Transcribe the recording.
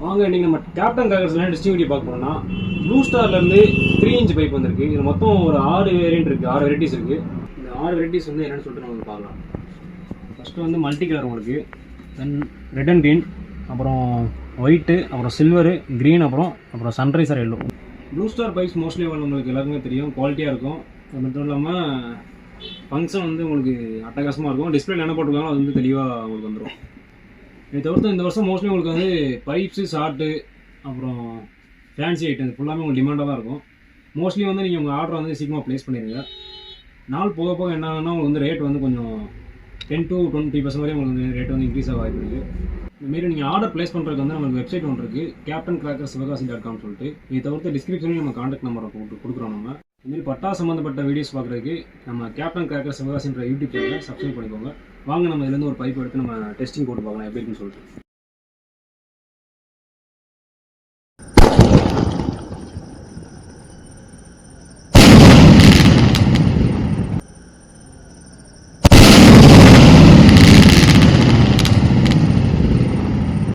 வாங்க இன்றைக்கி நம்ம கேப்டன் கிராக்கர்ஸ்லாம் டிஸ்ட்ரிபியூட்டி பார்க்க போனோம்னா ப்ளூ ஸ்டார்லேருந்து 3 இன்ச் பைப் வந்திருக்கு. இது மொத்தம் ஒரு 6 வேரியன்ட் இருக்குது, 6 வெரைட்டிஸ் இருக்குது. இந்த 6 வெரைட்டிஸ் வந்து என்னென்னு சொல்லிட்டு நம்ம பார்க்கலாம். ஃபஸ்ட்டு வந்து மல்டி கலர் உங்களுக்கு, தென் ரெட் அண்ட் க்ரீன், அப்புறம் ஒயிட்டு, அப்புறம் சில்வரு, க்ரீன், அப்புறம் Sunriser yellow. Blue star pipes mostly நம்மளுக்கு எல்லாருக்குமே தெரியும், குவாலிட்டியாக இருக்கும். அது மட்டும் இல்லாமல் ஃபங்க்ஷன் வந்து உங்களுக்கு அட்டகாசமாக இருக்கும். டிஸ்பிளேல என்ன போட்டிருக்காங்களோ அது வந்து தெளிவாக உங்களுக்கு வந்துடும். இதை தவிர்த்து இந்த வருஷம் மோஸ்ட்லி உங்களுக்கு வந்து பைப்ஸு, ஷார்ட்டு, அப்புறம் ஃபேன்சி ஐட்டம் ஃபுல்லாமே உங்களுக்கு டிமாண்டாக தான் இருக்கும். மோஸ்ட்லி வந்து நீங்கள் உங்கள் ஆர்டரை வந்து சீக்கிரமாக ப்ளேஸ் பண்ணிடுங்க. நாள் போக போக என்ன ஆகுனா உங்களுக்கு வந்து ரேட் வந்து கொஞ்சம் 10 to 20% வரையும் உங்களுக்கு வந்து ரேட் வந்து இன்க்ரீஸ் ஆக வாய்ப்பு இருக்குது. இதுமாரி நீங்கள் ஆர்டர் ப்ளேஸ் பண்ணுறதுக்கு வந்து நமக்கு வெப்சைட் ஒன்று இருக்குது, captaincrackersivagasi.com சொல்லிட்டு. இதை தவிர்த்து டிஸ்கிரிப்ஷன்லையும் நம்ம கான்டாக்ட் நம்பரை கொடுக்குறோம். நம்ம இதுமாரி பட்டா சம்மந்தப்பட்ட வீடியோஸ் பார்க்குறதுக்கு நம்ம கேப்டன் கிராக்கர்ஸ் சிவகாசின்ற யூடியூப் சேனலை சப்ஸ்கிரைப் பண்ணிக்கோங்க. வாங்க நம்ம இதுலேருந்து ஒரு பைப் எடுத்து நம்ம டெஸ்டிங் போட்டு பார்க்கலாம் எப்படி இருக்குன்னு சொல்லிட்டு.